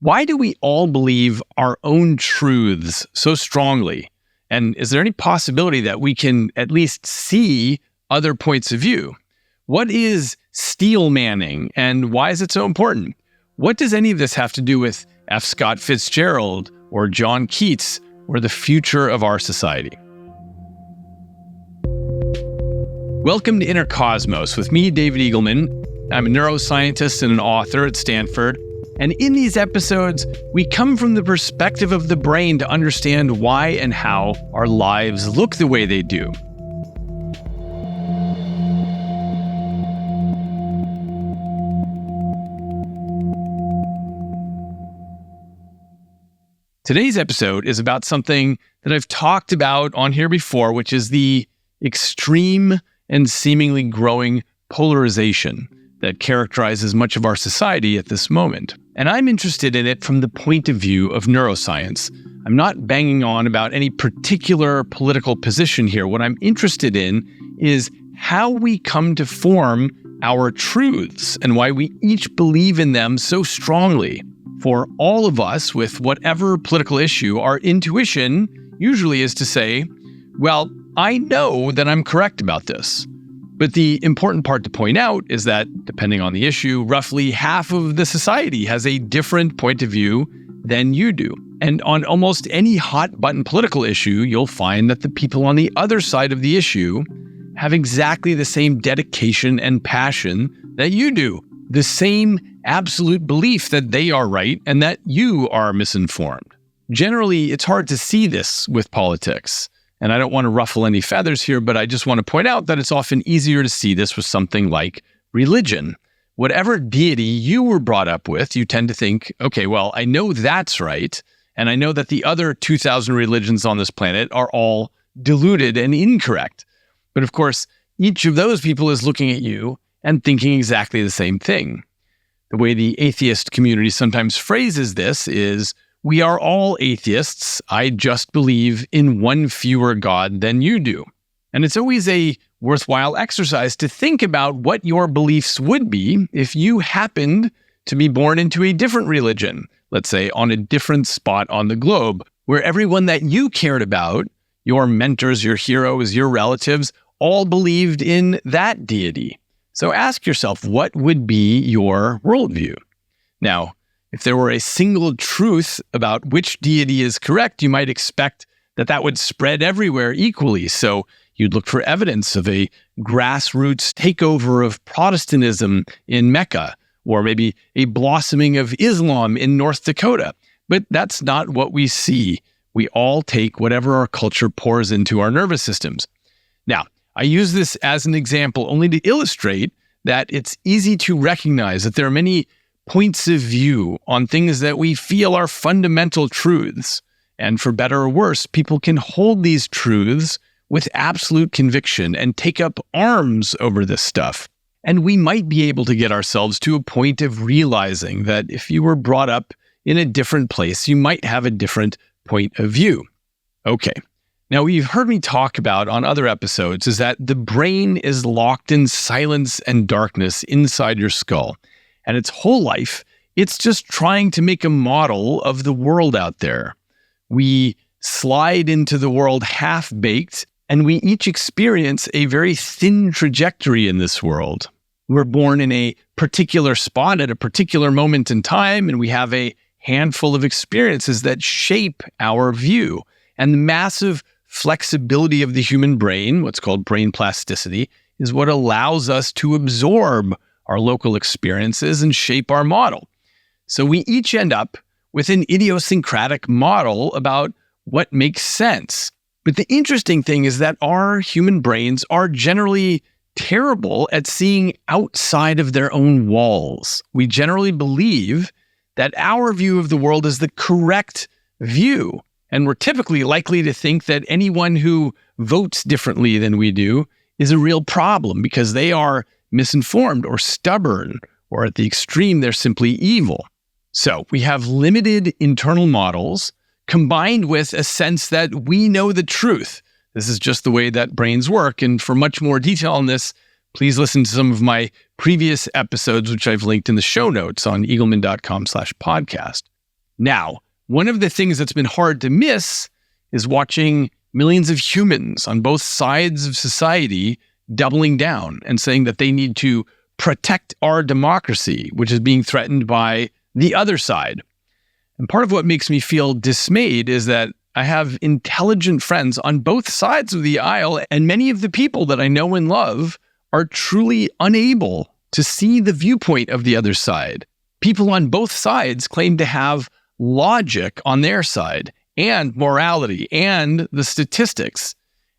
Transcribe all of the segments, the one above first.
Why do we all believe our own truths so strongly? And is there any possibility that we can at least see other points of view? What is steel manning and why is it so important? What does any of this have to do with F. Scott Fitzgerald or John Keats or the future of our society? Welcome to Inner Cosmos with me, David Eagleman. I'm a neuroscientist and an author at Stanford. And in these episodes, we come from the perspective of the brain to understand why and how our lives look the way they do. Today's episode is about something that I've talked about on here before, which is the extreme and seemingly growing polarization that characterizes much of our society at this moment. And I'm interested in it from the point of view of neuroscience. I'm not banging on about any particular political position here. What I'm interested in is how we come to form our truths and why we each believe in them so strongly. For all of us, with whatever political issue, our intuition usually is to say, well, I know that I'm correct about this. But the important part to point out is that, depending on the issue, roughly half of the society has a different point of view than you do. And on almost any hot-button political issue, you'll find that the people on the other side of the issue have exactly the same dedication and passion that you do. The same absolute belief that they are right and that you are misinformed. Generally, it's hard to see this with politics. And I don't want to ruffle any feathers here, but I just want to point out that it's often easier to see this with something like religion. Whatever deity you were brought up with, you tend to think, okay, well, I know that's right. And I know that the other 2,000 religions on this planet are all deluded and incorrect. But of course, each of those people is looking at you and thinking exactly the same thing. The way the atheist community sometimes phrases this is, we are all atheists. I just believe in one fewer God than you do. And it's always a worthwhile exercise to think about what your beliefs would be if you happened to be born into a different religion, let's say on a different spot on the globe, where everyone that you cared about, your mentors, your heroes, your relatives, all believed in that deity. So ask yourself, what would be your worldview? Now, if there were a single truth about which deity is correct, you might expect that that would spread everywhere equally. So you'd look for evidence of a grassroots takeover of Protestantism in Mecca, or maybe a blossoming of Islam in North Dakota. But that's not what we see. We all take whatever our culture pours into our nervous systems. Now, I use this as an example only to illustrate that it's easy to recognize that there are many points of view on things that we feel are fundamental truths. And for better or worse, people can hold these truths with absolute conviction and take up arms over this stuff. And we might be able to get ourselves to a point of realizing that if you were brought up in a different place, you might have a different point of view. Okay. Now, what you've heard me talk about on other episodes is that the brain is locked in silence and darkness inside your skull. And its whole life, it's just trying to make a model of the world out there. We slide into the world half-baked, and we each experience a very thin trajectory in this world. We're born in a particular spot at a particular moment in time, and we have a handful of experiences that shape our view. And the massive flexibility of the human brain, what's called brain plasticity, is what allows us to absorb our local experiences and shape our model. So we each end up with an idiosyncratic model about what makes sense. But the interesting thing is that our human brains are generally terrible at seeing outside of their own walls. We generally believe that our view of the world is the correct view. And we're typically likely to think that anyone who votes differently than we do is a real problem because they are misinformed or stubborn, or at the extreme, they're simply evil. So we have limited internal models combined with a sense that we know the truth. This is just the way that brains work. And for much more detail on this, please listen to some of my previous episodes, which I've linked in the show notes on eagleman.com/podcast. Now, one of the things that's been hard to miss is watching millions of humans on both sides of society doubling down and saying that they need to protect our democracy, which is being threatened by the other side. And part of what makes me feel dismayed is that I have intelligent friends on both sides of the aisle, and many of the people that I know and love are truly unable to see the viewpoint of the other side. People on both sides claim to have logic on their side and morality and the statistics,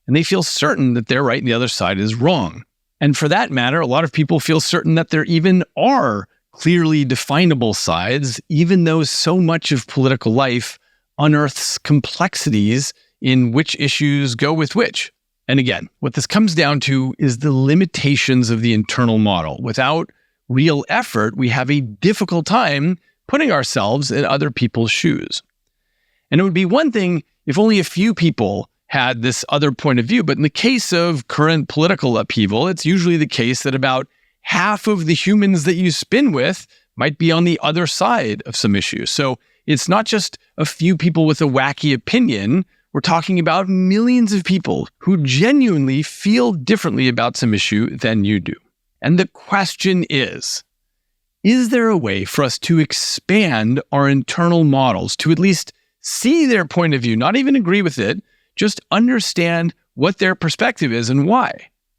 and they feel certain that they're right and the other side is wrong. And for that matter, a lot of people feel certain that there even are clearly definable sides, even though so much of political life unearths complexities in which issues go with which. And again, what this comes down to is the limitations of the internal model. Without real effort, we have a difficult time putting ourselves in other people's shoes. And it would be one thing if only a few people had this other point of view, but in the case of current political upheaval, it's usually the case that about half of the humans that you spin with might be on the other side of some issue. So it's not just a few people with a wacky opinion. We're talking about millions of people who genuinely feel differently about some issue than you do. And the question is there a way for us to expand our internal models, to at least see their point of view, not even agree with it, just understand what their perspective is and why?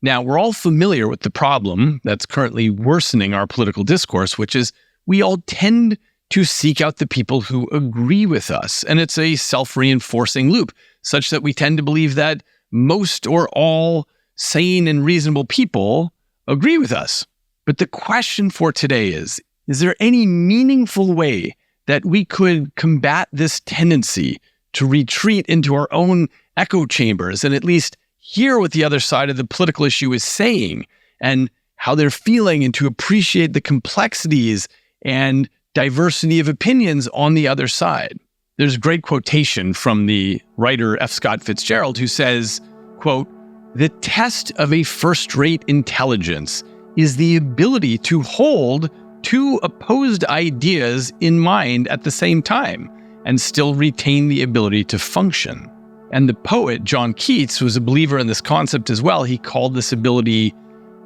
Now, we're all familiar with the problem that's currently worsening our political discourse, which is we all tend to seek out the people who agree with us. And it's a self-reinforcing loop, such that we tend to believe that most or all sane and reasonable people agree with us. But the question for today is there any meaningful way that we could combat this tendency to retreat into our own echo chambers and at least hear what the other side of the political issue is saying and how they're feeling, and to appreciate the complexities and diversity of opinions on the other side? There's a great quotation from the writer F. Scott Fitzgerald who says, quote, "The test of a first-rate intelligence is the ability to hold two opposed ideas in mind at the same time and still retain the ability to function." And the poet John Keats was a believer in this concept as well. He called this ability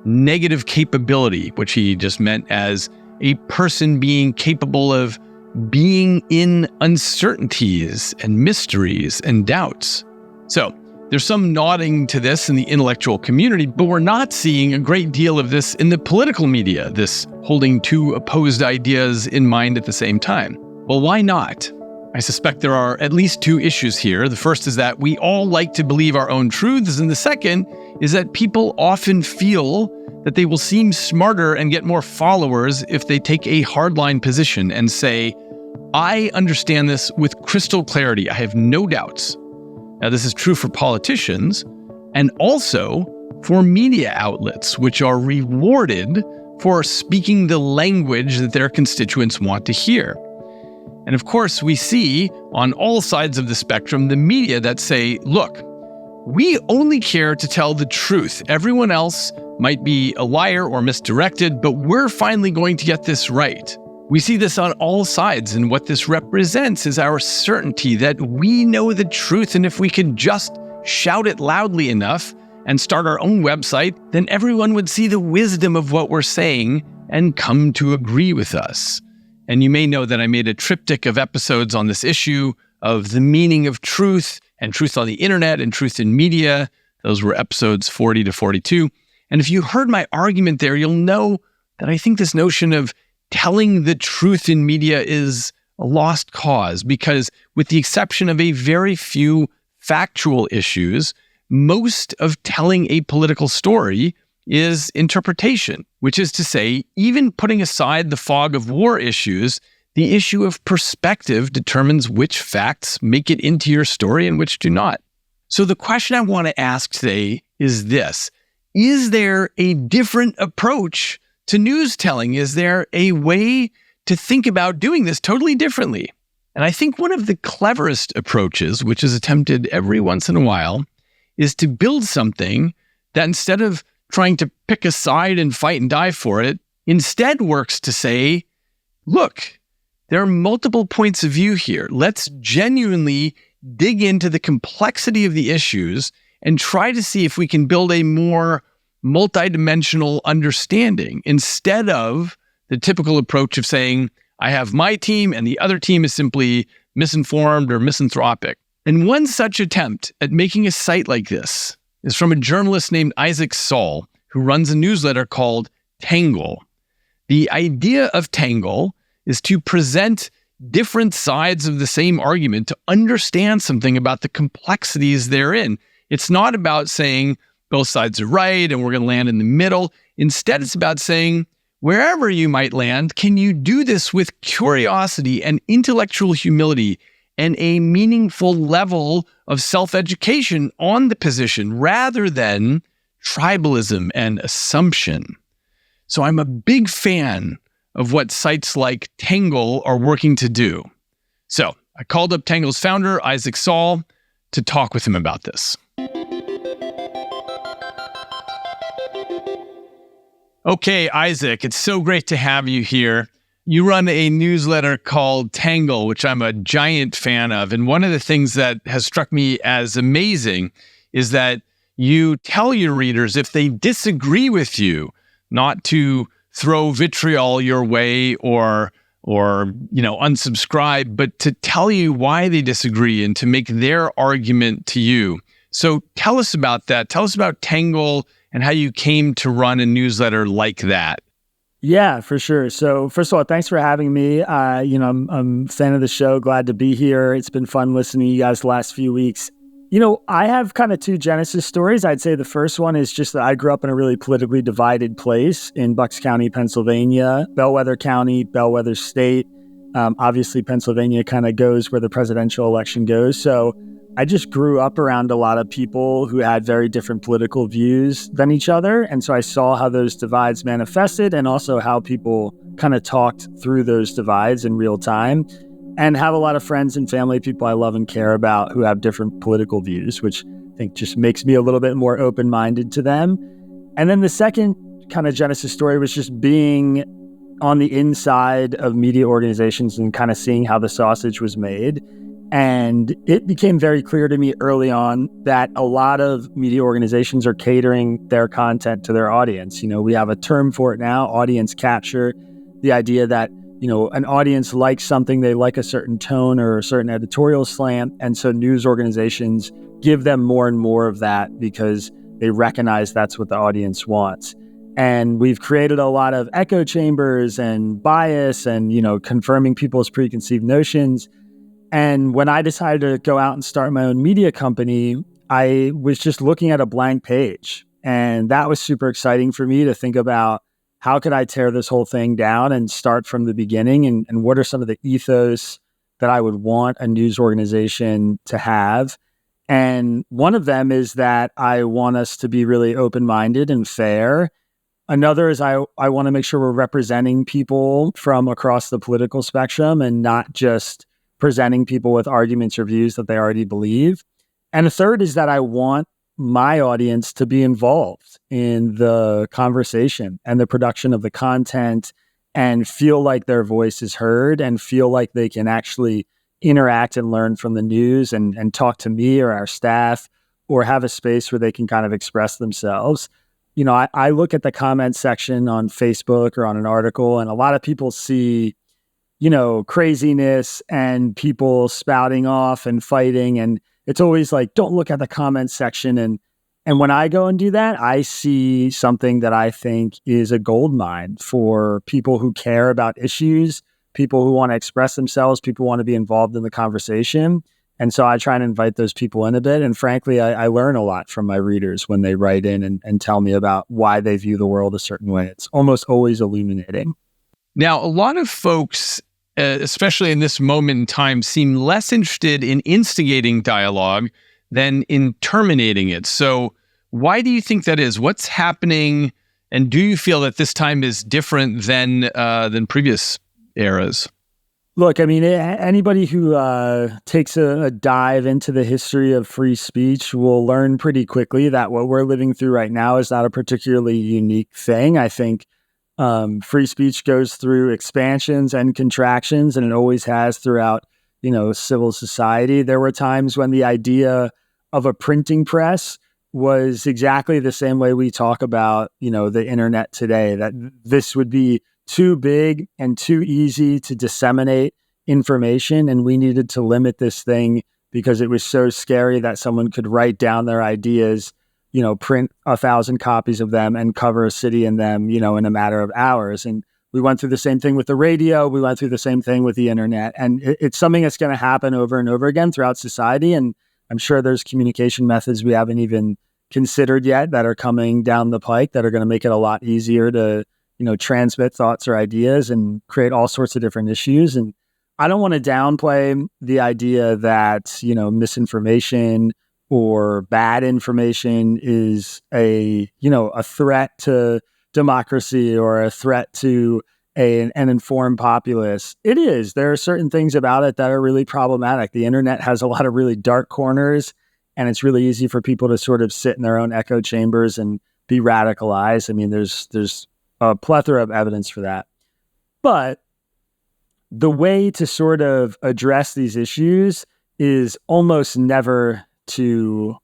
negative capability, which he just meant as a person being capable of being in uncertainties and mysteries and doubts. So there's some nodding to this in the intellectual community, but we're not seeing a great deal of this in the political media, this holding two opposed ideas in mind at the same time. Well, why not? I suspect there are at least two issues here. The first is that we all like to believe our own truths, and the second is that people often feel that they will seem smarter and get more followers if they take a hardline position and say, "I understand this with crystal clarity. I have no doubts." Now, this is true for politicians and also for media outlets, which are rewarded for speaking the language that their constituents want to hear. And of course, we see on all sides of the spectrum the media that say, look, we only care to tell the truth. Everyone else might be a liar or misdirected, but we're finally going to get this right. We see this on all sides, and what this represents is our certainty that we know the truth, and if we could just shout it loudly enough and start our own website, then everyone would see the wisdom of what we're saying and come to agree with us. And you may know that I made a triptych of episodes on this issue of the meaning of truth and truth on the internet and truth in media. Those were episodes 40 to 42. And if you heard my argument there, you'll know that I think this notion of telling the truth in media is a lost cause, because with the exception of a very few factual issues, most of telling a political story is interpretation, which is to say, even putting aside the fog of war issues, the issue of perspective determines which facts make it into your story and which do not. So the question I want to ask today is this: is there a different approach to news telling? Is there a way to think about doing this totally differently? And I think one of the cleverest approaches, which is attempted every once in a while, is to build something that instead of trying to pick a side and fight and die for it, instead works to say, look, there are multiple points of view here. Let's genuinely dig into the complexity of the issues and try to see if we can build a more multidimensional understanding instead of the typical approach of saying, I have my team and the other team is simply misinformed or misanthropic. And one such attempt at making a site like this is from a journalist named Isaac Saul, who runs a newsletter called Tangle. The idea of Tangle is to present different sides of the same argument to understand something about the complexities therein. It's not about saying both sides are right and we're going to land in the middle. Instead, it's about saying, wherever you might land, can you do this with curiosity and intellectual humility and a meaningful level of self-education on the position rather than tribalism and assumption? So I'm a big fan of what sites like Tangle are working to do. So I called up Tangle's founder, Isaac Saul, to talk with him about this. Okay, Isaac, it's so great to have you here. You run a newsletter called Tangle, which I'm a giant fan of. And one of the things that has struck me as amazing is that you tell your readers if they disagree with you, not to throw vitriol your way or unsubscribe, but to tell you why they disagree and to make their argument to you. So tell us about that. Tell us about Tangle and how you came to run a newsletter like that. Yeah, for sure. So first of all, thanks for having me. I'm a fan of the show. Glad to be here. It's been fun listening to you guys the last few weeks. I have kind of two genesis stories. I'd say the first one is just that I grew up in a really politically divided place in Bucks County, Pennsylvania, Bellwether County, Bellwether State. Obviously, Pennsylvania kind of goes where the presidential election goes. So I just grew up around a lot of people who had very different political views than each other. And so I saw how those divides manifested and also how people kind of talked through those divides in real time, and have a lot of friends and family, people I love and care about who have different political views, which I think just makes me a little bit more open-minded to them. And then the second kind of genesis story was just being on the inside of media organizations and kind of seeing how the sausage was made. And it became very clear to me early on that a lot of media organizations are catering their content to their audience. We have a term for it now, audience capture, the idea that an audience likes something, they like a certain tone or a certain editorial slant. And so news organizations give them more and more of that because they recognize that's what the audience wants. And we've created a lot of echo chambers and bias and, confirming people's preconceived notions. And when I decided to go out and start my own media company, I was just looking at a blank page. And that was super exciting for me to think about, how could I tear this whole thing down and start from the beginning? And what are some of the ethos that I would want a news organization to have? And one of them is that I want us to be really open-minded and fair. Another is I want to make sure we're representing people from across the political spectrum and not just presenting people with arguments or views that they already believe. And a third is that I want my audience to be involved in the conversation and the production of the content and feel like their voice is heard and feel like they can actually interact and learn from the news and talk to me or our staff or have a space where they can kind of express themselves. I look at the comment section on Facebook or on an article, and a lot of people see, craziness and people spouting off and fighting. And it's always like, don't look at the comments section. And when I go and do that, I see something that I think is a gold mine for people who care about issues, people who want to express themselves, people who want to be involved in the conversation. And so I try and invite those people in a bit. And frankly, I learn a lot from my readers when they write in and tell me about why they view the world a certain way. It's almost always illuminating. Now, a lot of folks, especially in this moment in time, seem less interested in instigating dialogue than in terminating it. So why do you think that is? What's happening? And do you feel that this time is different than previous eras? Look, anybody who takes a dive into the history of free speech will learn pretty quickly that what we're living through right now is not a particularly unique thing. I think Free speech goes through expansions and contractions, and it always has throughout, civil society. There were times when the idea of a printing press was exactly the same way we talk about, the internet today, that this would be too big and too easy to disseminate information, and we needed to limit this thing because it was so scary that someone could write down their ideas, print 1,000 copies of them and cover a city in them, in a matter of hours. And we went through the same thing with the radio. We went through the same thing with the internet. And it's something that's going to happen over and over again throughout society. And I'm sure there's communication methods we haven't even considered yet that are coming down the pike that are going to make it a lot easier to, transmit thoughts or ideas and create all sorts of different issues. And I don't want to downplay the idea that, misinformation or bad information is a threat to democracy or a threat to an informed populace. It is. There are certain things about it that are really problematic. The internet has a lot of really dark corners, and it's really easy for people to sort of sit in their own echo chambers and be radicalized. I mean, there's a plethora of evidence for that. But the way to sort of address these issues is almost never to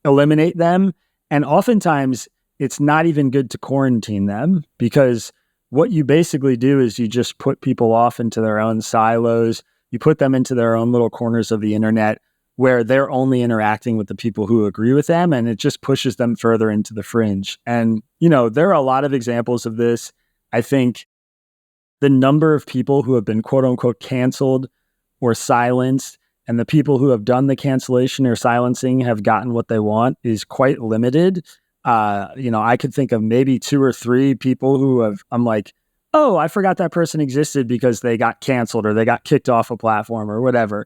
eliminate them. And oftentimes it's not even good to quarantine them, because what you basically do is you just put people off into their own silos. You put them into their own little corners of the internet where they're only interacting with the people who agree with them, and it just pushes them further into the fringe. And, there are a lot of examples of this. I think the number of people who have been quote unquote canceled or silenced, and the people who have done the cancellation or silencing have gotten what they want, is quite limited. I could think of maybe 2 or 3 people who I'm like, oh, I forgot that person existed because they got canceled or they got kicked off a platform or whatever.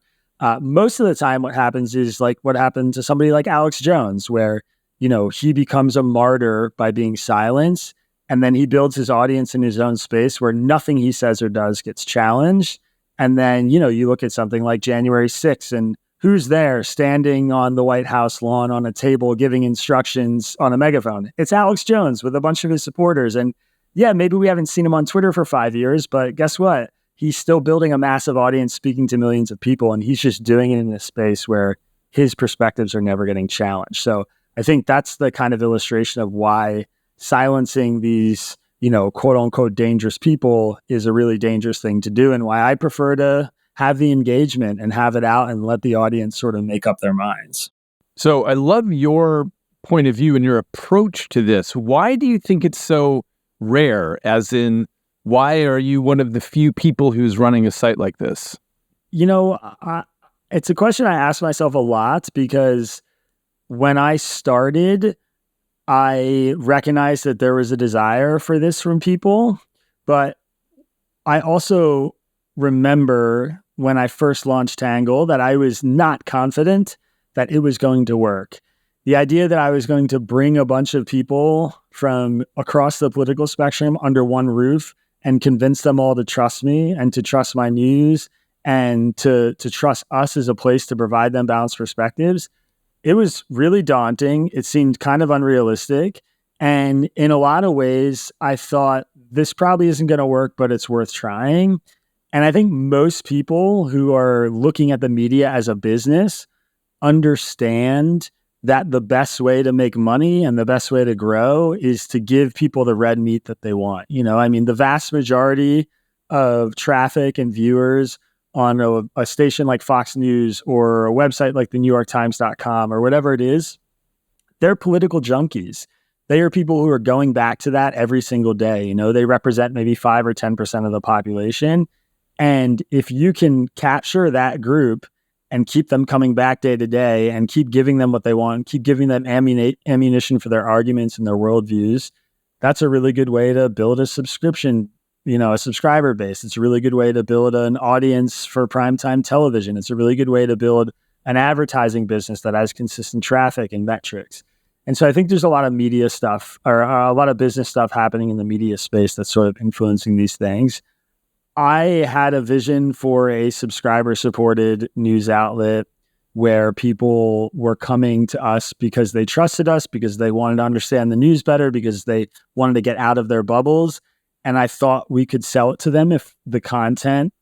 Most of the time what happens is like what happened to somebody like Alex Jones, where, he becomes a martyr by being silenced, and then he builds his audience in his own space where nothing he says or does gets challenged. And then, you look at something like January 6th, and who's there standing on the White House lawn on a table giving instructions on a megaphone? It's Alex Jones with a bunch of his supporters. And yeah, maybe we haven't seen him on Twitter for 5 years, but guess what? He's still building a massive audience, speaking to millions of people, and he's just doing it in a space where his perspectives are never getting challenged. So I think that's the kind of illustration of why silencing these, quote unquote dangerous people is a really dangerous thing to do, and why I prefer to have the engagement and have it out and let the audience sort of make up their minds. So I love your point of view and your approach to this. Why do you think it's so rare? As in, why are you one of the few people who's running a site like this? It's a question I ask myself a lot, because when I started, I recognized that there was a desire for this from people, but I also remember when I first launched Tangle that I was not confident that it was going to work. The idea that I was going to bring a bunch of people from across the political spectrum under one roof and convince them all to trust me and to trust my news and to trust us as a place to provide them balanced perspectives, it was really daunting. It seemed kind of unrealistic. And in a lot of ways, I thought this probably isn't going to work, but it's worth trying. And I think most people who are looking at the media as a business understand that the best way to make money and the best way to grow is to give people the red meat that they want. The vast majority of traffic and viewers on a station like Fox News or a website like the NewYorkTimes.com or whatever it is, they're political junkies. They are people who are going back to that every single day. They represent maybe 5 or 10% of the population. And if you can capture that group and keep them coming back day to day and keep giving them what they want, keep giving them ammunition for their arguments and their worldviews, that's a really good way to build a subscription, a subscriber base. It's a really good way to build an audience for primetime television. It's a really good way to build an advertising business that has consistent traffic and metrics. And so I think there's a lot of media stuff or a lot of business stuff happening in the media space that's sort of influencing these things. I had a vision for a subscriber-supported news outlet where people were coming to us because they trusted us, because they wanted to understand the news better, because they wanted to get out of their bubbles. And I thought we could sell it to them if the content,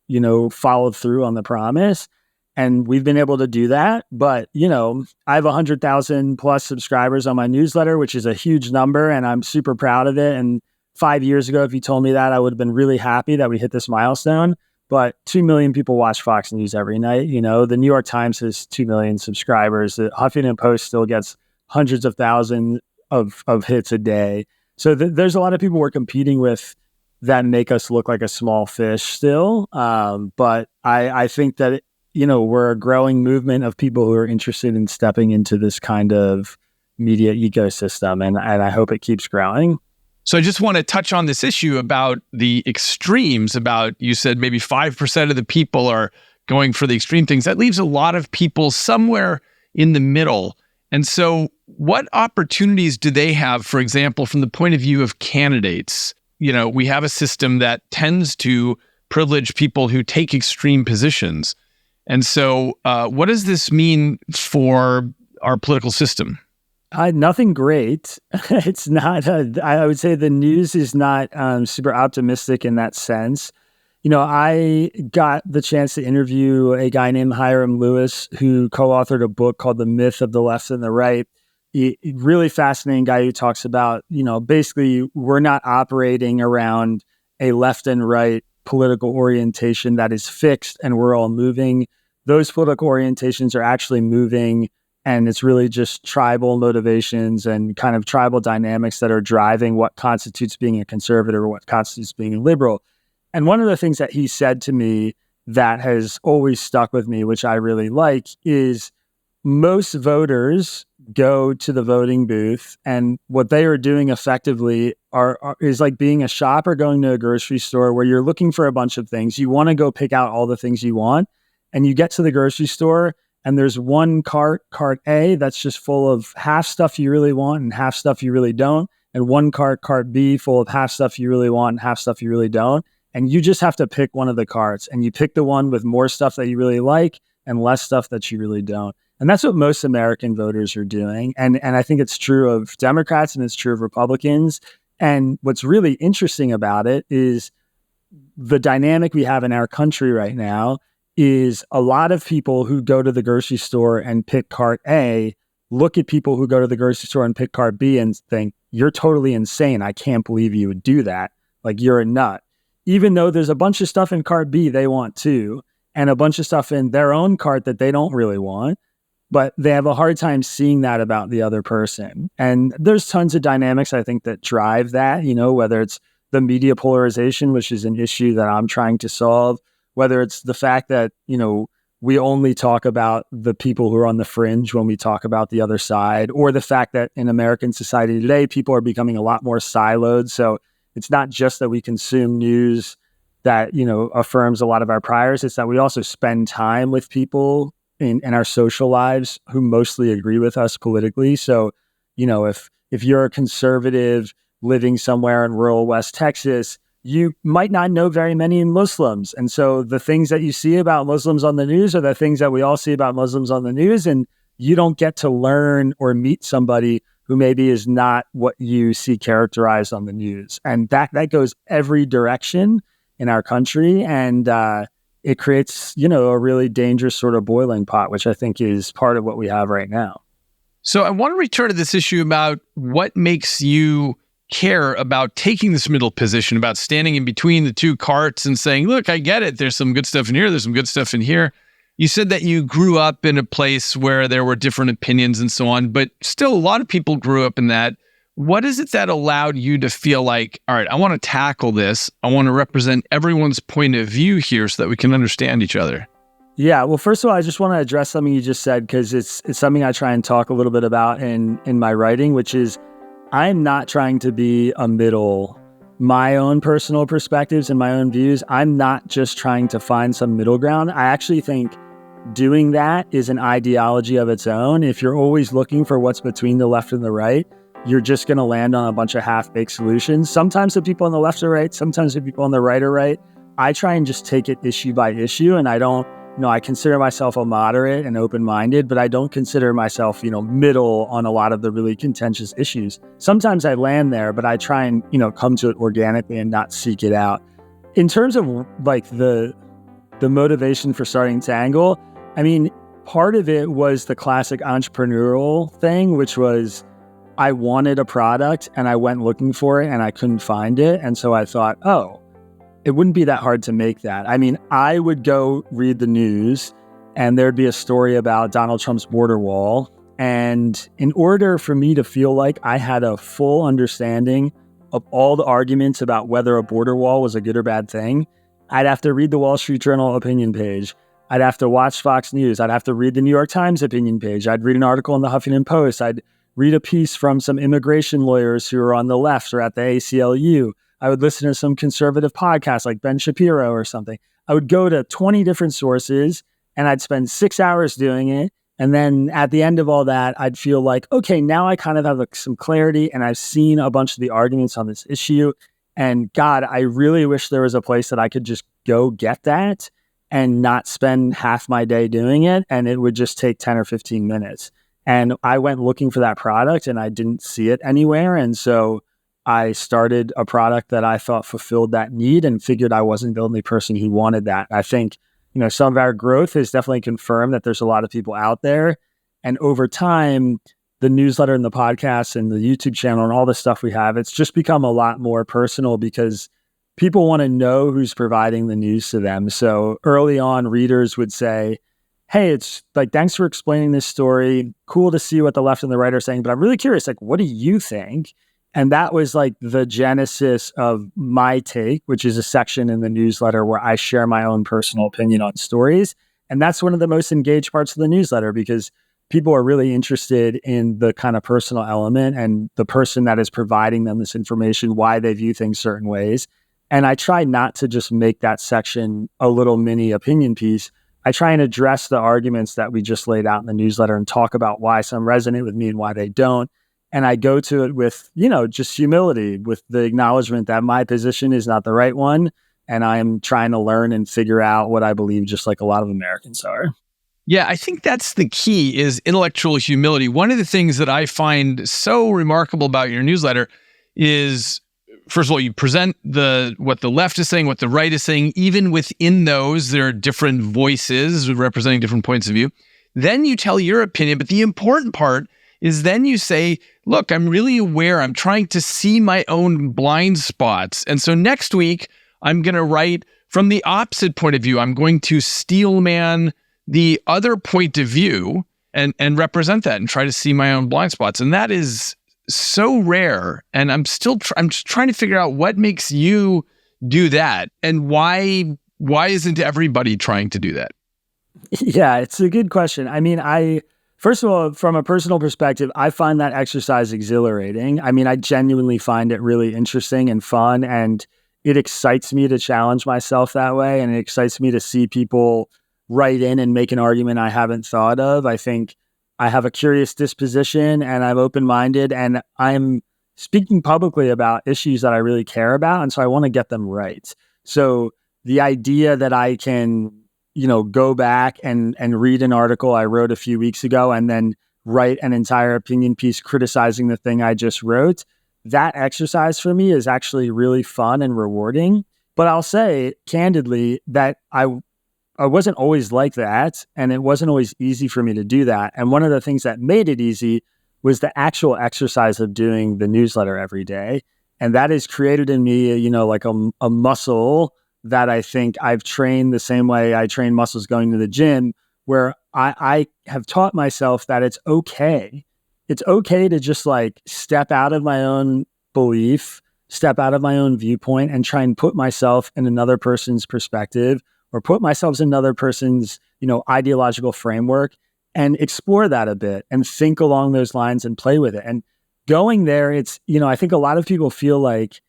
followed through on the promise. And we've been able to do that. But, I have 100,000 plus subscribers on my newsletter, which is a huge number, and I'm super proud of it. And 5 years ago, if you told me that, I would have been really happy that we hit this milestone. But 2 million people watch Fox News every night. The New York Times has 2 million subscribers. The Huffington Post still gets hundreds of thousands of hits a day. So there's a lot of people we're competing with that make us look like a small fish still. But I think that, we're a growing movement of people who are interested in stepping into this kind of media ecosystem. And I hope it keeps growing. So I just want to touch on this issue about the extremes, about, you said maybe 5% of the people are going for the extreme things. That leaves a lot of people somewhere in the middle. And so what opportunities do they have, for example, from the point of view of candidates? We have a system that tends to privilege people who take extreme positions. And so what does this mean for our political system? Nothing great. It's not, I would say the news is not super optimistic in that sense. I got the chance to interview a guy named Hiram Lewis, who co-authored a book called The Myth of the Left and the Right. Really fascinating guy who talks about, basically we're not operating around a left and right political orientation that is fixed and we're all moving. Those political orientations are actually moving, and it's really just tribal motivations and kind of tribal dynamics that are driving what constitutes being a conservative or what constitutes being a liberal. And one of the things that he said to me that has always stuck with me, which I really like, is most voters go to the voting booth, and what they are doing effectively is like being a shopper going to a grocery store where you're looking for a bunch of things. You want to go pick out all the things you want, and you get to the grocery store and there's one cart A, that's just full of half stuff you really want and half stuff you really don't, and one cart B, full of half stuff you really want and half stuff you really don't. And you just have to pick one of the carts, and you pick the one with more stuff that you really like and less stuff that you really don't. And that's what most American voters are doing. And I think it's true of Democrats and it's true of Republicans. And what's really interesting about it is the dynamic we have in our country right now is a lot of people who go to the grocery store and pick cart A look at people who go to the grocery store and pick cart B and think, you're totally insane. I can't believe you would do that. Like, you're a nut. Even though there's a bunch of stuff in cart B they want too, and a bunch of stuff in their own cart that they don't really want, but they have a hard time seeing that about the other person. And there's tons of dynamics, I think, that drive that, whether it's the media polarization, which is an issue that I'm trying to solve, whether it's the fact that, we only talk about the people who are on the fringe when we talk about the other side, or the fact that in American society today, people are becoming a lot more siloed. So it's not just that we consume news that, affirms a lot of our priors. It's that we also spend time with people in our social lives who mostly agree with us politically. So, if you're a conservative living somewhere in rural West Texas, you might not know very many Muslims. And so the things that you see about Muslims on the news are the things that we all see about Muslims on the news. And you don't get to learn or meet somebody who maybe is not what you see characterized on the news. And that goes every direction in our country. And it creates, a really dangerous sort of boiling pot, which I think is part of what we have right now. So I want to return to this issue about what makes you care about taking this middle position, about standing in between the two carts and saying, look, I get it. There's some good stuff in here. There's some good stuff in here. You said that you grew up in a place where there were different opinions and so on, but still a lot of people grew up in that. What is it that allowed you to feel like, all right, I want to tackle this. I want to represent everyone's point of view here so that we can understand each other? Yeah, well, first of all, I just want to address something you just said, because it's something I try and talk a little bit about in my writing, which is I'm not trying to be a middle. My own personal perspectives and my own views, I'm not just trying to find some middle ground. I actually think doing that is an ideology of its own. If you're always looking for what's between the left and the right, you're just going to land on a bunch of half-baked solutions. Sometimes the people on the left are right, sometimes the people on the right are right. I try and just take it issue by issue, and I don't I consider myself a moderate and open-minded, but I don't consider myself, middle on a lot of the really contentious issues. Sometimes I land there, but I try and, come to it organically and not seek it out. In terms of like the motivation for starting Tangle, I mean, part of it was the classic entrepreneurial thing, which was I wanted a product and I went looking for it and I couldn't find it. And so I thought, oh, it wouldn't be that hard to make that. I mean, I would go read the news and there'd be a story about Donald Trump's border wall. And in order for me to feel like I had a full understanding of all the arguments about whether a border wall was a good or bad thing, I'd have to read the Wall Street Journal opinion page. I'd have to watch Fox News. I'd have to read the New York Times opinion page. I'd read an article in the Huffington Post. I'd read a piece from some immigration lawyers who are on the left or at the ACLU. I would listen to some conservative podcasts like Ben Shapiro or something. I would go to 20 different sources and I'd spend 6 hours doing it. And then at the end of all that, I'd feel like, okay, now I kind of have some clarity and I've seen a bunch of the arguments on this issue. And God, I really wish there was a place that I could just go get that and not spend half my day doing it. And it would just take 10 or 15 minutes. And I went looking for that product and I didn't see it anywhere. And so I started a product that I thought fulfilled that need and figured I wasn't the only person who wanted that. I think, some of our growth has definitely confirmed that there's a lot of people out there. And over time, the newsletter and the podcast and the YouTube channel and all the stuff we have, it's just become a lot more personal because people want to know who's providing the news to them. So early on, readers would say, hey, it's like, thanks for explaining this story. Cool to see what the left and the right are saying, but I'm really curious, like, what do you think? And that was like the genesis of my take, which is a section in the newsletter where I share my own personal opinion on stories. And that's one of the most engaged parts of the newsletter because people are really interested in the kind of personal element and the person that is providing them this information, why they view things certain ways. And I try not to just make that section a little mini opinion piece. I try and address the arguments that we just laid out in the newsletter and talk about why some resonate with me and why they don't. And I go to it with, just humility, with the acknowledgement that my position is not the right one. And I'm trying to learn and figure out what I believe, just like a lot of Americans are. Yeah, I think that's the key is intellectual humility. One of the things that I find so remarkable about your newsletter is, first of all, you present what the left is saying, what the right is saying. Even within those, there are different voices representing different points of view. Then you tell your opinion. But the important part is then you say, look, I'm really aware. I'm trying to see my own blind spots. And so next week, I'm going to write from the opposite point of view. I'm going to steelman the other point of view and represent that and try to see my own blind spots. And that is so rare. And I'm just trying to figure out what makes you do that and why isn't everybody trying to do that? Yeah, it's a good question. I mean, first of all, from a personal perspective, I find that exercise exhilarating. I mean, I genuinely find it really interesting and fun, and it excites me to challenge myself that way, and it excites me to see people write in and make an argument I haven't thought of. I think I have a curious disposition, and I'm open-minded, and I'm speaking publicly about issues that I really care about, and so I want to get them right. So the idea that I can go back and read an article I wrote a few weeks ago and then write an entire opinion piece criticizing the thing I just wrote, that exercise for me is actually really fun and rewarding. But I'll say candidly that I wasn't always like that, and it wasn't always easy for me to do that. And one of the things that made it easy was the actual exercise of doing the newsletter every day. And that has created in me, like a muscle that I think I've trained the same way I train muscles going to the gym, where I have taught myself that it's okay. It's okay to just like step out of my own belief, step out of my own viewpoint and try and put myself in another person's perspective or put myself in another person's, ideological framework and explore that a bit and think along those lines and play with it. And going there, it's, I think a lot of people feel like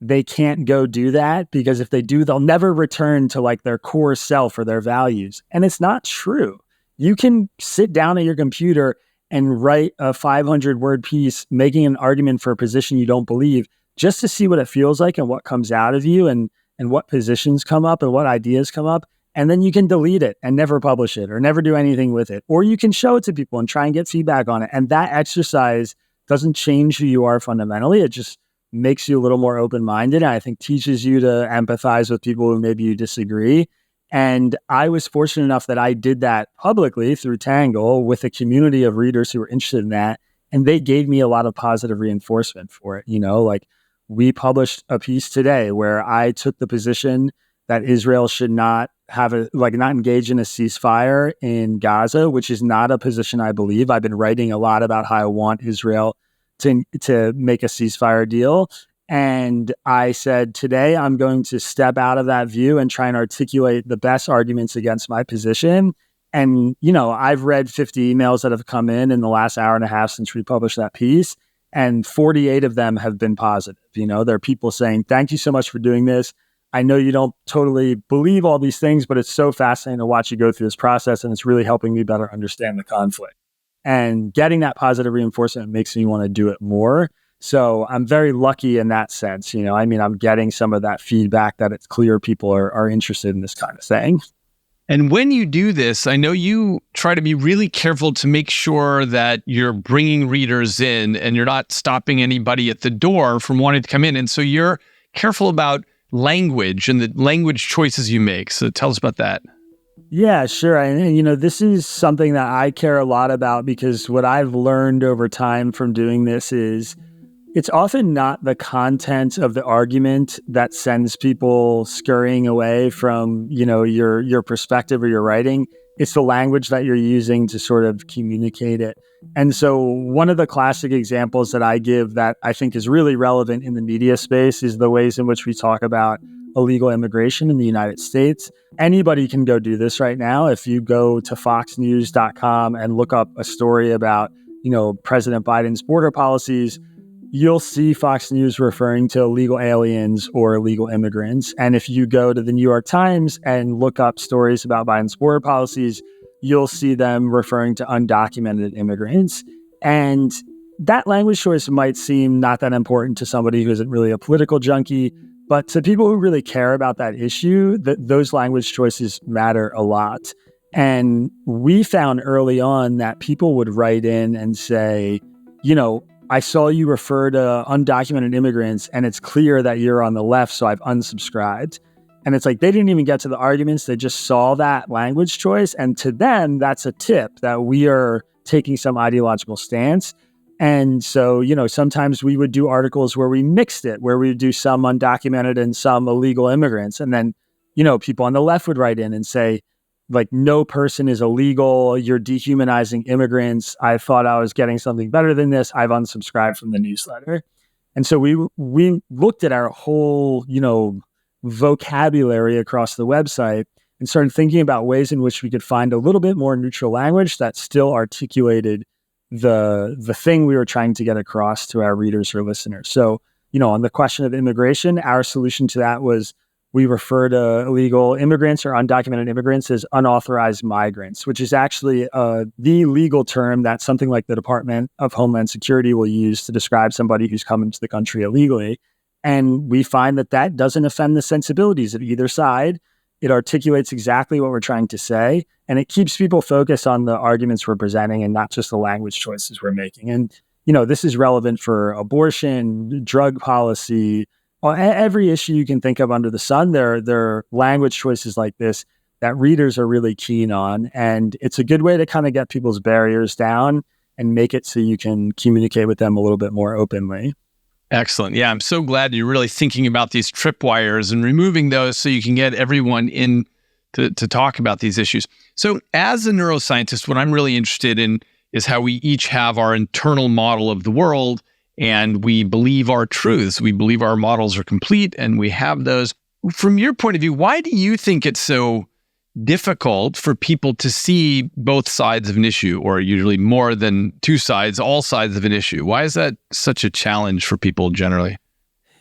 they can't go do that because if they do, they'll never return to like their core self or their values. And it's not true. You can sit down at your computer and write a 500-word piece making an argument for a position you don't believe just to see what it feels like and what comes out of you and what positions come up and what ideas come up. And then you can delete it and never publish it or never do anything with it. Or you can show it to people and try and get feedback on it. And that exercise doesn't change who you are fundamentally. It just makes you a little more open-minded. And I think teaches you to empathize with people who maybe you disagree. And I was fortunate enough that I did that publicly through Tangle with a community of readers who were interested in that. And they gave me a lot of positive reinforcement for it. Like we published a piece today where I took the position that Israel should not not engage in a ceasefire in Gaza, which is not a position I believe. I've been writing a lot about how I want Israel to make a ceasefire deal. And I said, today I'm going to step out of that view and try and articulate the best arguments against my position. And, I've read 50 emails that have come in the last hour and a half since we published that piece. And 48 of them have been positive. There are people saying, thank you so much for doing this. I know you don't totally believe all these things, but it's so fascinating to watch you go through this process. And it's really helping me better understand the conflict. And getting that positive reinforcement makes me want to do it more. So I'm very lucky in that sense. I'm getting some of that feedback that it's clear people are interested in this kind of thing. And when you do this, I know you try to be really careful to make sure that you're bringing readers in and you're not stopping anybody at the door from wanting to come in. And so you're careful about language and the language choices you make. So tell us about that. Yeah, sure. And this is something that I care a lot about because what I've learned over time from doing this is it's often not the content of the argument that sends people scurrying away from, your perspective or your writing. It's the language that you're using to sort of communicate it. And so one of the classic examples that I give that I think is really relevant in the media space is the ways in which we talk about illegal immigration in the United States. Anybody can go do this right now. If you go to foxnews.com and look up a story about, President Biden's border policies, you'll see Fox News referring to illegal aliens or illegal immigrants. And if you go to the New York Times and look up stories about Biden's border policies, you'll see them referring to undocumented immigrants. And that language choice might seem not that important to somebody who isn't really a political junkie, but to people who really care about that issue, those language choices matter a lot. And we found early on that people would write in and say, I saw you refer to undocumented immigrants and it's clear that you're on the left, so I've unsubscribed. And it's like they didn't even get to the arguments. They just saw that language choice. And to them, that's a tip that we are taking some ideological stance. And so, sometimes we would do articles where we mixed it, where we would do some undocumented and some illegal immigrants. And then, people on the left would write in and say, no person is illegal. You're dehumanizing immigrants. I thought I was getting something better than this. I've unsubscribed from the newsletter. And so we looked at our whole, vocabulary across the website and started thinking about ways in which we could find a little bit more neutral language that still articulated the thing we were trying to get across to our readers or listeners. So, on the question of immigration, our solution to that was we refer to illegal immigrants or undocumented immigrants as unauthorized migrants, which is actually the legal term that something like the Department of Homeland Security will use to describe somebody who's come into the country illegally. And we find that doesn't offend the sensibilities of either side. It articulates exactly what we're trying to say, and it keeps people focused on the arguments we're presenting and not just the language choices we're making. And, this is relevant for abortion, drug policy, every issue you can think of under the sun. There are language choices like this that readers are really keen on. And it's a good way to kind of get people's barriers down and make it so you can communicate with them a little bit more openly. Excellent. Yeah, I'm so glad you're really thinking about these tripwires and removing those so you can get everyone in to talk about these issues. So as a neuroscientist, what I'm really interested in is how we each have our internal model of the world and we believe our truths. We believe our models are complete and we have those. From your point of view, why do you think it's so difficult for people to see both sides of an issue, or usually more than two sides, all sides of an issue? Why is that such a challenge for people generally?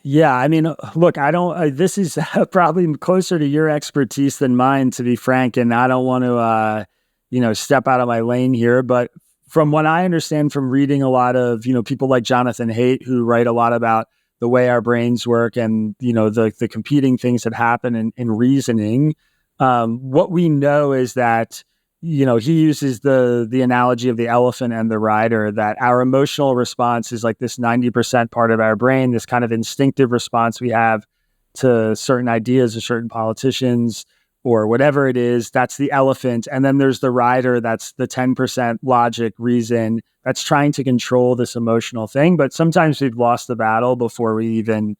Yeah, I mean, look, this is probably closer to your expertise than mine, to be frank, and I don't want to, step out of my lane here, but from what I understand from reading a lot of, people like Jonathan Haidt, who write a lot about the way our brains work and, the competing things that happen in reasoning, What we know is that, he uses the analogy of the elephant and the rider, that our emotional response is like this 90% part of our brain, this kind of instinctive response we have to certain ideas or certain politicians or whatever it is. That's the elephant. And then there's the rider, that's the 10% logic, reason, that's trying to control this emotional thing. But sometimes we've lost the battle before we even,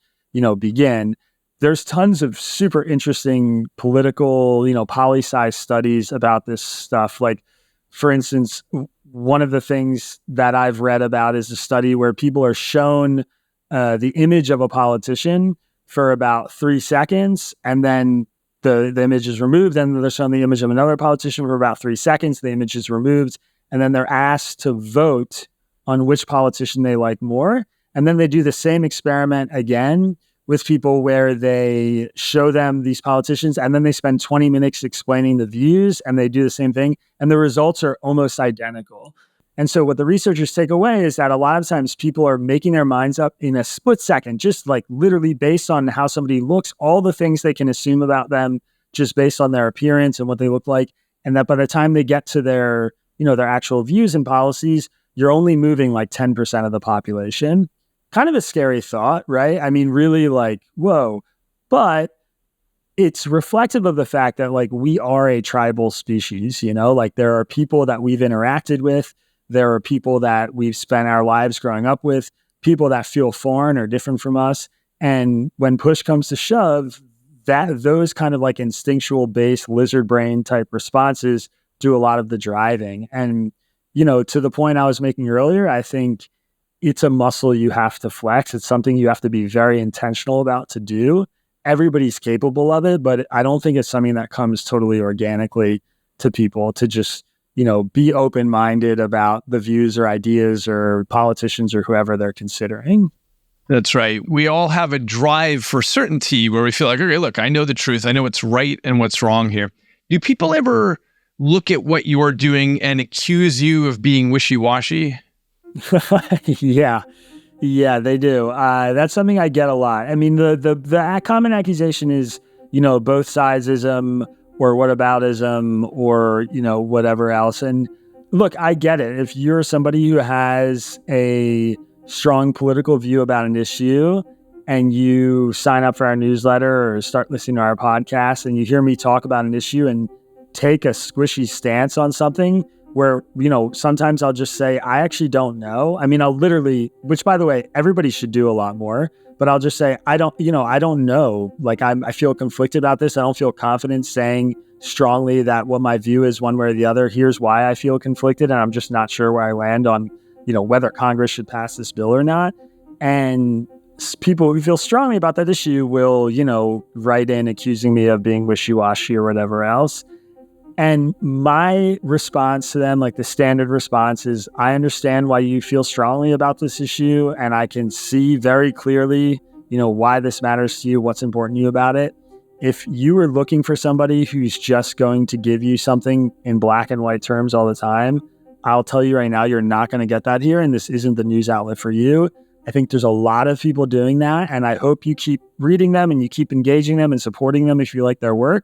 begin. There's tons of super interesting political, poli-sci studies about this stuff. Like, for instance, one of the things that I've read about is a study where people are shown the image of a politician for about 3 seconds, and then the image is removed. Then they're shown the image of another politician for about 3 seconds. The image is removed, and then they're asked to vote on which politician they like more. And then they do the same experiment again with people where they show them these politicians, and then they spend 20 minutes explaining the views, and they do the same thing, and the results are almost identical. And so what the researchers take away is that a lot of times people are making their minds up in a split second, just like literally based on how somebody looks, all the things they can assume about them just based on their appearance and what they look like. And that by the time they get to their actual views and policies, you're only moving like 10% of the population. Kind of a scary thought, right? I mean, really like, whoa. But it's reflective of the fact that like we are a tribal species, like there are people that we've interacted with. There are people that we've spent our lives growing up with, people that feel foreign or different from us. And when push comes to shove, those kind of like instinctual based lizard brain type responses do a lot of the driving. And, to the point I was making earlier, I think it's a muscle you have to flex. It's something you have to be very intentional about to do. Everybody's capable of it, but I don't think it's something that comes totally organically to people to just, be open-minded about the views or ideas or politicians or whoever they're considering. That's right. We all have a drive for certainty where we feel like, okay, look, I know the truth. I know what's right and what's wrong here. Do people ever look at what you're doing and accuse you of being wishy-washy? Yeah, they do. That's something I get a lot. I mean, the common accusation is, both sidesism or whataboutism or, whatever else. And look, I get it. If you're somebody who has a strong political view about an issue and you sign up for our newsletter or start listening to our podcast and you hear me talk about an issue and take a squishy stance on something, where, sometimes I'll just say, I actually don't know. I mean, I'll literally, which by the way, everybody should do a lot more, but I'll just say, I don't know. Like I feel conflicted about this. I don't feel confident saying strongly that what my view is one way or the other. Here's why I feel conflicted. And I'm just not sure where I land on, whether Congress should pass this bill or not. And people who feel strongly about that issue will, write in accusing me of being wishy-washy or whatever else. And my response to them, like the standard response is, I understand why you feel strongly about this issue, and I can see very clearly, why this matters to you, what's important to you about it. If you were looking for somebody who's just going to give you something in black and white terms all the time, I'll tell you right now, you're not going to get that here, and this isn't the news outlet for you. I think there's a lot of people doing that, and I hope you keep reading them and you keep engaging them and supporting them if you like their work.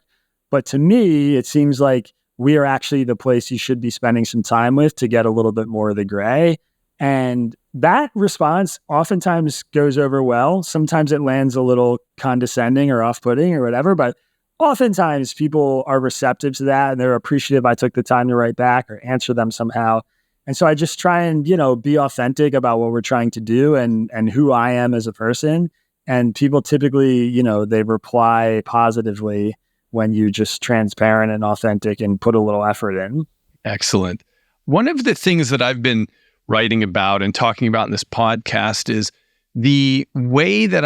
But to me, it seems like we are actually the place you should be spending some time with to get a little bit more of the gray. And that response oftentimes goes over well. Sometimes it lands a little condescending or off-putting or whatever, but oftentimes people are receptive to that and they're appreciative I took the time to write back or answer them somehow. And so I just try and, be authentic about what we're trying to do and who I am as a person. And people typically, they reply positively when you just transparent and authentic and put a little effort in. Excellent. One of the things that I've been writing about and talking about in this podcast is the way that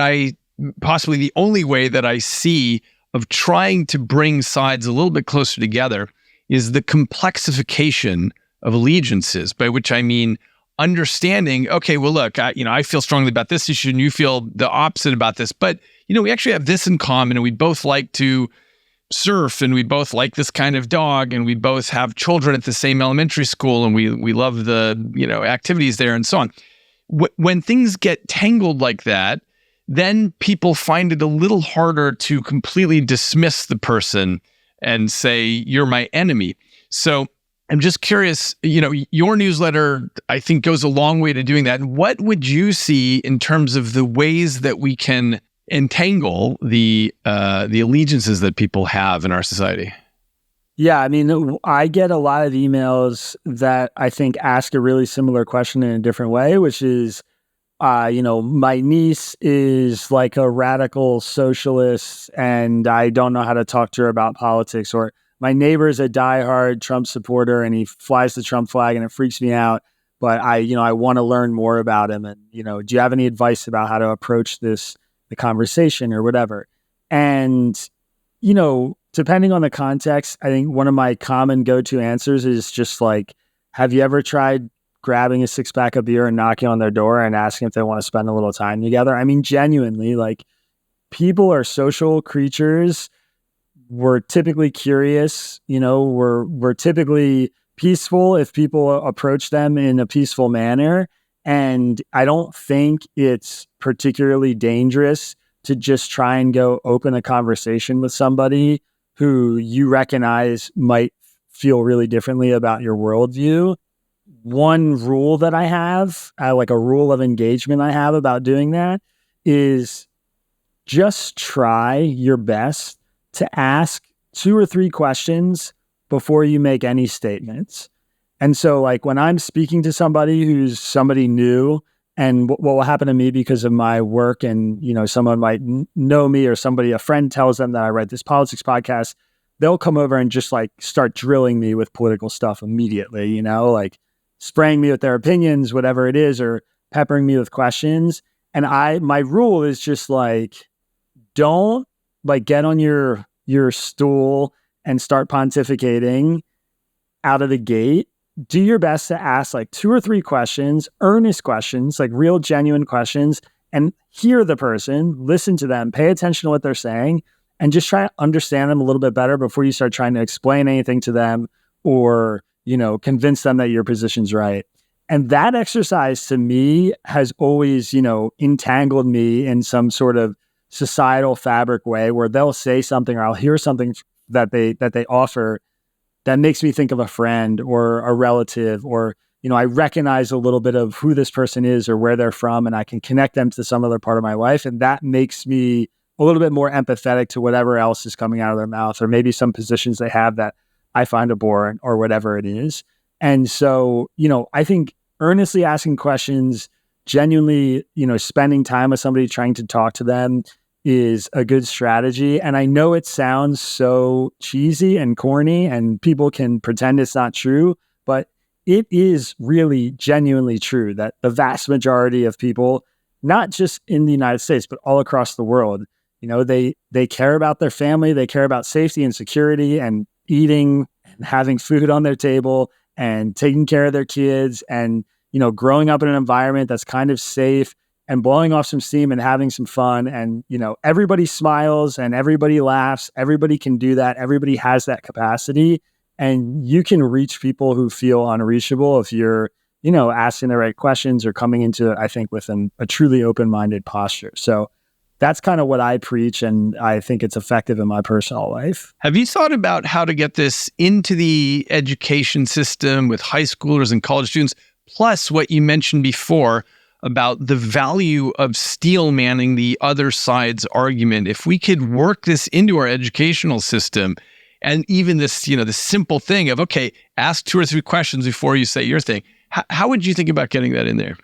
possibly the only way that I see of trying to bring sides a little bit closer together is the complexification of allegiances, by which I mean understanding, okay, well, look, I feel strongly about this issue and you feel the opposite about this, but, we actually have this in common and we both like to surf and we both like this kind of dog and we both have children at the same elementary school and we love the activities there and so on. When things get tangled like that, then people find it a little harder to completely dismiss the person and say, you're my enemy. So I'm just curious, your newsletter, I think, goes a long way to doing that. What would you see in terms of the ways that we can entangle the allegiances that people have in our society? Yeah, I mean, I get a lot of emails that I think ask a really similar question in a different way, which is, my niece is like a radical socialist and I don't know how to talk to her about politics, or my neighbor's a diehard Trump supporter and he flies the Trump flag and it freaks me out, but I want to learn more about him. And, do you have any advice about how to approach the conversation or whatever? And, depending on the context, I think one of my common go-to answers is just like, have you ever tried grabbing a 6-pack of beer and knocking on their door and asking if they want to spend a little time together? I mean, genuinely, like, people are social creatures. We're typically curious, we're typically peaceful if people approach them in a peaceful manner. And I don't think it's particularly dangerous to just try and go open a conversation with somebody who you recognize might feel really differently about your worldview. One rule that I have, like a rule of engagement I have about doing that, is just try your best to ask 2 or 3 questions before you make any statements. And so, like, when I'm speaking to somebody who's somebody new, and what will happen to me because of my work, and, someone might know me, or a friend tells them that I write this politics podcast, they'll come over and just like start drilling me with political stuff immediately, like spraying me with their opinions, whatever it is, or peppering me with questions. And my rule is just like, don't like get on your stool and start pontificating out of the gate. Do your best to ask like 2 or 3 questions, earnest questions, like real genuine questions, and hear the person, listen to them, pay attention to what they're saying, and just try to understand them a little bit better before you start trying to explain anything to them or, convince them that your position's right. And that exercise to me has always, entangled me in some sort of societal fabric way where they'll say something or I'll hear something that they offer that makes me think of a friend or a relative, or, I recognize a little bit of who this person is or where they're from, and I can connect them to some other part of my life. And that makes me a little bit more empathetic to whatever else is coming out of their mouth, or maybe some positions they have that I find abhorrent or whatever it is. And so, I think earnestly asking questions, genuinely, spending time with somebody, trying to talk to them is a good strategy. And I know it sounds so cheesy and corny and people can pretend it's not true, but it is really genuinely true that the vast majority of people, not just in the United States, but all across the world, they care about their family, they care about safety and security and eating and having food on their table and taking care of their kids and, growing up in an environment that's kind of safe and blowing off some steam and having some fun. And, everybody smiles and everybody laughs. Everybody can do that. Everybody has that capacity. And you can reach people who feel unreachable if you're, asking the right questions or coming into it, I think, with a truly open-minded posture. So that's kind of what I preach, and I think it's effective in my personal life. Have you thought about how to get this into the education system with high schoolers and college students, plus what you mentioned before about the value of steel manning the other side's argument? If we could work this into our educational system, and even this, the simple thing of, okay, ask 2 or 3 questions before you say your thing. How would you think about getting that in there?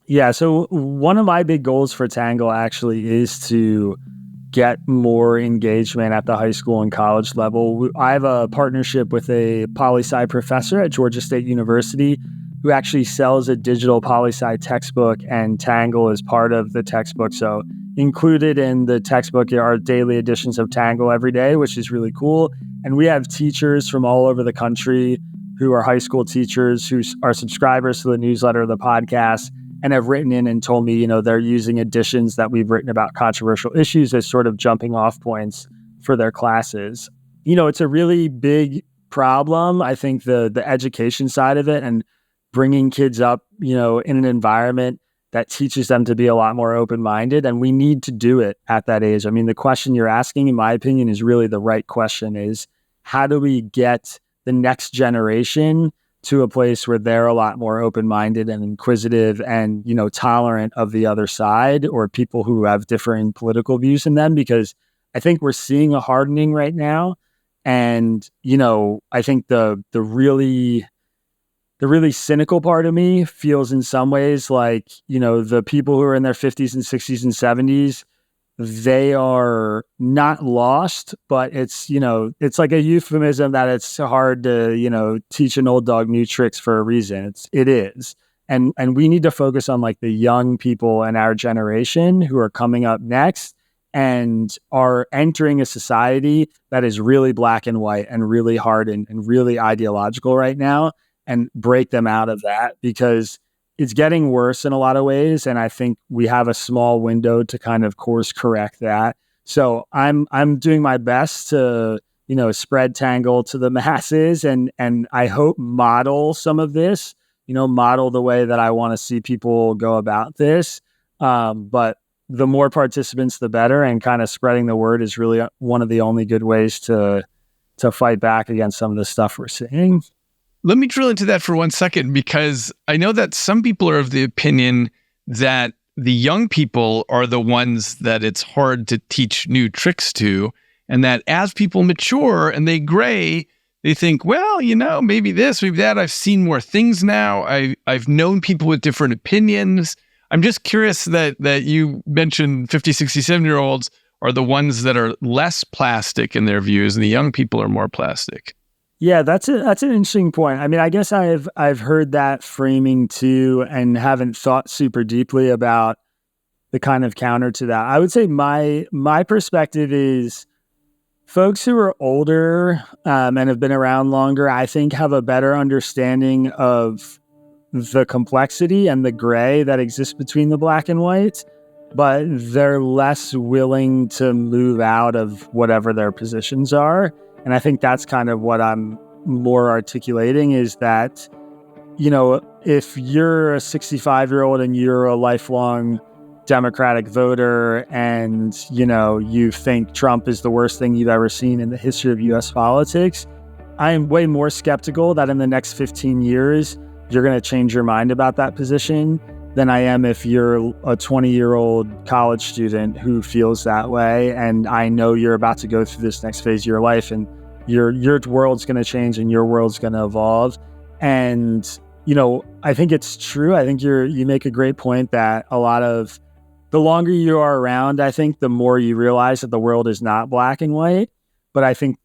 Yeah, so one of my big goals for Tangle actually is to get more engagement at the high school and college level. I have a partnership with a poli-sci professor at Georgia State University who actually sells a digital poli-sci textbook, and Tangle is part of the textbook. So included in the textbook are daily editions of Tangle every day, which is really cool. And we have teachers from all over the country who are high school teachers who are subscribers to the newsletter, the podcast, and have written in and told me, they're using editions that we've written about controversial issues as sort of jumping off points for their classes. It's a really big problem. I think the education side of it and bringing kids up, in an environment that teaches them to be a lot more open-minded. And we need to do it at that age. I mean, the question you're asking, in my opinion, is really the right question, is how do we get the next generation to a place where they're a lot more open-minded and inquisitive and, tolerant of the other side or people who have differing political views in them? Because I think we're seeing a hardening right now. And, I think the really cynical part of me feels in some ways like, the people who are in their 50s and 60s and 70s, they are not lost, but it's like a euphemism that it's hard to, teach an old dog new tricks for a reason. It is. And we need to focus on like the young people in our generation who are coming up next and are entering a society that is really black and white and really hard and really ideological right now, and break them out of that, because it's getting worse in a lot of ways. And I think we have a small window to kind of course correct that. So I'm doing my best to, spread Tangle to the masses and I hope model some of this, model the way that I want to see people go about this. But the more participants, the better. And kind of spreading the word is really one of the only good ways to fight back against some of the stuff we're seeing. Let me drill into that for 1 second, because I know that some people are of the opinion that the young people are the ones that it's hard to teach new tricks to, and that as people mature and they gray, they think, well, maybe this, maybe that. I've seen more things now. I've known people with different opinions. I'm just curious that you mentioned 50, 60, 70-year-olds are the ones that are less plastic in their views, and the young people are more plastic. Yeah, that's an interesting point. I mean, I guess I've heard that framing too, and haven't thought super deeply about the kind of counter to that. I would say my perspective is folks who are older and have been around longer, I think, have a better understanding of the complexity and the gray that exists between the black and white, but they're less willing to move out of whatever their positions are. And I think that's kind of what I'm more articulating, is that, if you're a 65-year-old and you're a lifelong Democratic voter and, you think Trump is the worst thing you've ever seen in the history of U.S. politics, I am way more skeptical that in the next 15 years, you're going to change your mind about that position than I am if you're a 20-year-old college student who feels that way. And I know you're about to go through this next phase of your life, and your world's going to change and your world's going to evolve. And, I think it's true. I think you make a great point that a lot of the longer you are around, I think the more you realize that the world is not black and white. But I think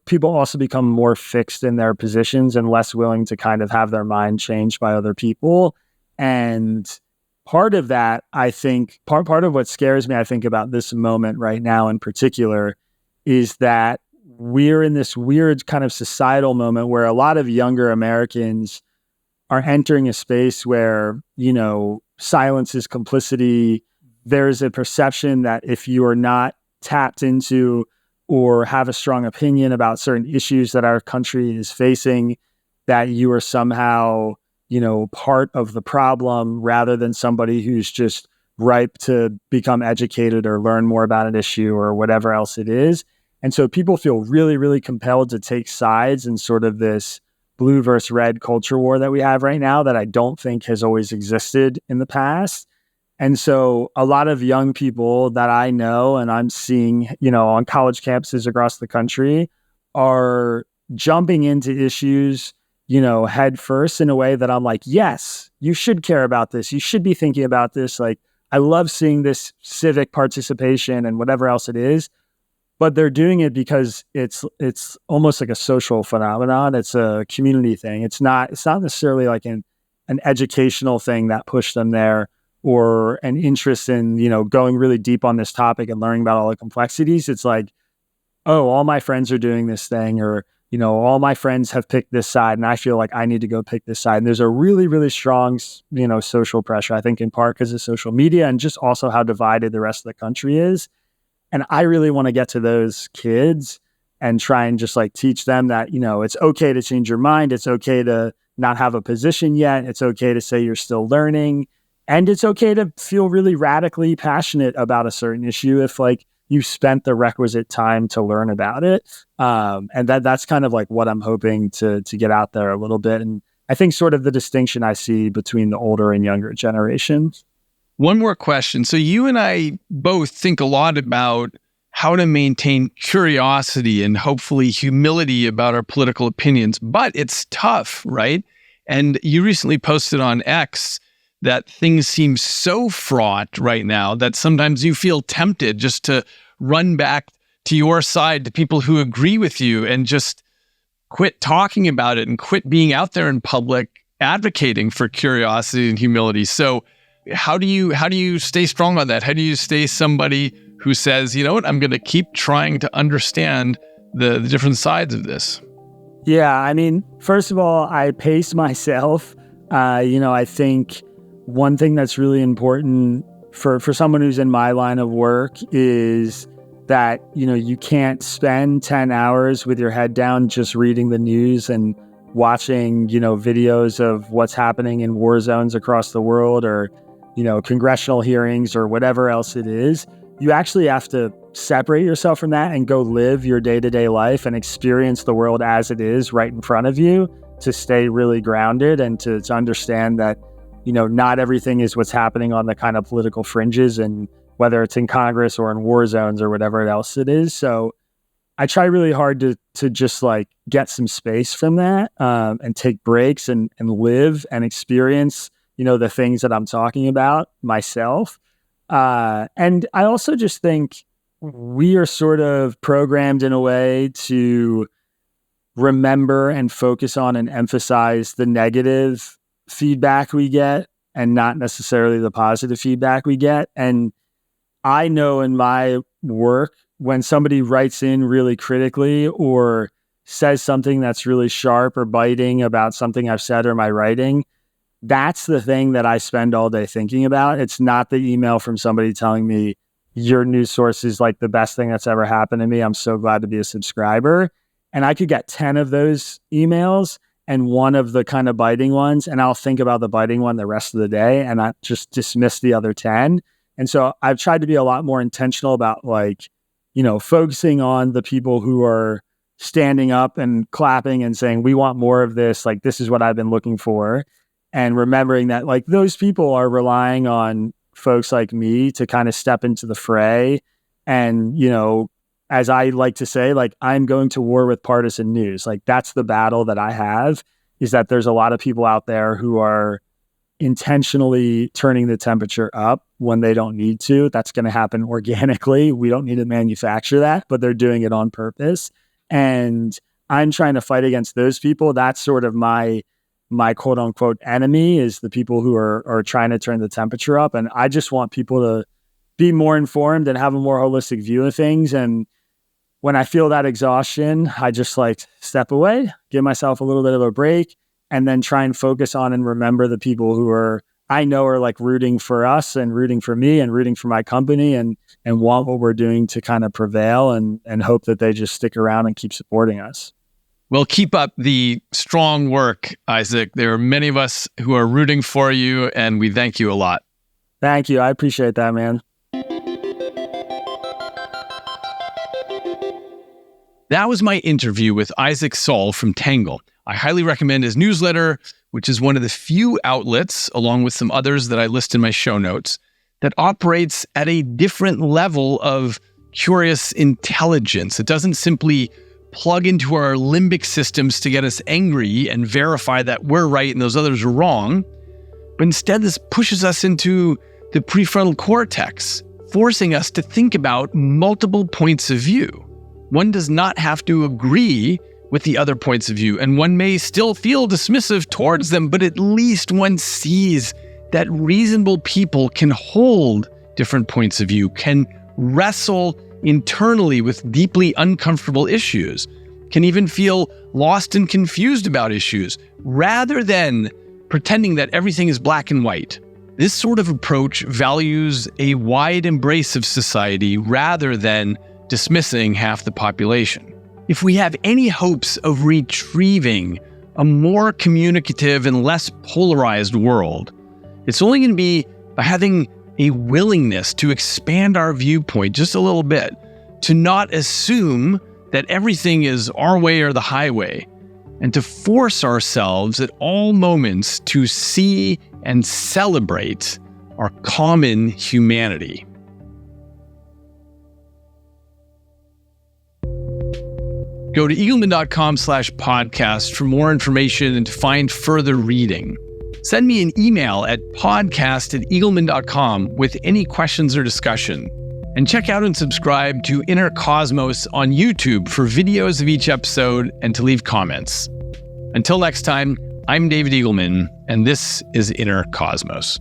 people also become more fixed in their positions and less willing to kind of have their mind changed by other people. And part of that, I think, part of what scares me, I think, about this moment right now in particular, is that we're in this weird kind of societal moment where a lot of younger Americans are entering a space where, silence is complicity. There's a perception that if you are not tapped into or have a strong opinion about certain issues that our country is facing, that you are somehow part of the problem rather than somebody who's just ripe to become educated or learn more about an issue or whatever else it is. And so people feel really, really compelled to take sides in sort of this blue versus red culture war that we have right now that I don't think has always existed in the past. And so a lot of young people that I know and I'm seeing, on college campuses across the country are jumping into issues head first in a way that I'm like, yes, you should care about this. You should be thinking about this. Like, I love seeing this civic participation and whatever else it is, but they're doing it because it's almost like a social phenomenon. It's a community thing. It's not necessarily like an educational thing that pushed them there, or an interest in, going really deep on this topic and learning about all the complexities. It's like, oh, all my friends are doing this thing, or all my friends have picked this side and I feel like I need to go pick this side. And there's a really, really strong, social pressure, I think in part because of social media and just also how divided the rest of the country is. And I really want to get to those kids and try and just like teach them that, it's okay to change your mind. It's okay to not have a position yet. It's okay to say you're still learning. And it's okay to feel really radically passionate about a certain issue if you spent the requisite time to learn about it. And that's kind of like what I'm hoping to get out there a little bit. And I think sort of the distinction I see between the older and younger generations. One more question. So you and I both think a lot about how to maintain curiosity and hopefully humility about our political opinions, but it's tough, right? And you recently posted on X that things seem so fraught right now that sometimes you feel tempted just to run back to your side, to people who agree with you, and just quit talking about it and quit being out there in public advocating for curiosity and humility. So how do you stay strong on that? How do you stay somebody who says, you know what, I'm going to keep trying to understand the different sides of this? Yeah, I mean, first of all, I pace myself. I think one thing that's really important for someone who's in my line of work is that, you can't spend 10 hours with your head down just reading the news and watching, videos of what's happening in war zones across the world, or, congressional hearings or whatever else it is. You actually have to separate yourself from that and go live your day-to-day life and experience the world as it is right in front of you to stay really grounded and to understand that, not everything is what's happening on the kind of political fringes, and whether it's in Congress or in war zones or whatever else it is. So I try really hard to just like get some space from that and take breaks and live and experience, the things that I'm talking about myself. And I also just think we are sort of programmed in a way to remember and focus on and emphasize the negative feedback we get and not necessarily the positive feedback we get. And I know in my work, when somebody writes in really critically or says something that's really sharp or biting about something I've said or my writing, that's the thing that I spend all day thinking about. It's not the email from somebody telling me your news source is like the best thing that's ever happened to me. I'm so glad to be a subscriber. And I could get 10 of those emails and one of the kind of biting ones, and I'll think about the biting one the rest of the day and I just dismiss the other 10. And so I've tried to be a lot more intentional about focusing on the people who are standing up and clapping and saying, we want more of this. Like, this is what I've been looking for. And remembering that those people are relying on folks like me to kind of step into the fray. And, as I like to say, I'm going to war with partisan news. That's the battle that I have, is that there's a lot of people out there who are intentionally turning the temperature up when they don't need to. That's going to happen organically. We don't need to manufacture that, but they're doing it on purpose. And I'm trying to fight against those people. That's sort of my quote unquote enemy, is the people who are trying to turn the temperature up. And I just want people to be more informed and have a more holistic view of things. And when I feel that exhaustion, I just step away, give myself a little bit of a break, and then try and focus on and remember the people who I know are rooting for us and rooting for me and rooting for my company and want what we're doing to kind of prevail, and hope that they just stick around and keep supporting us. Well, keep up the strong work, Isaac. There are many of us who are rooting for you, and we thank you a lot. Thank you. I appreciate that, man. That was my interview with Isaac Saul from Tangle. I highly recommend his newsletter, which is one of the few outlets, along with some others that I list in my show notes, that operates at a different level of curious intelligence. It doesn't simply plug into our limbic systems to get us angry and verify that we're right and those others are wrong, but instead this pushes us into the prefrontal cortex, forcing us to think about multiple points of view. One does not have to agree with the other points of view, and one may still feel dismissive towards them, but at least one sees that reasonable people can hold different points of view, can wrestle internally with deeply uncomfortable issues, can even feel lost and confused about issues, rather than pretending that everything is black and white. This sort of approach values a wide embrace of society rather than dismissing half the population. If we have any hopes of retrieving a more communicative and less polarized world, it's only going to be by having a willingness to expand our viewpoint just a little bit, to not assume that everything is our way or the highway, and to force ourselves at all moments to see and celebrate our common humanity. Go to eagleman.com/podcast for more information and to find further reading. Send me an email at podcast@eagleman.com with any questions or discussion. And check out and subscribe to Inner Cosmos on YouTube for videos of each episode and to leave comments. Until next time, I'm David Eagleman, and this is Inner Cosmos.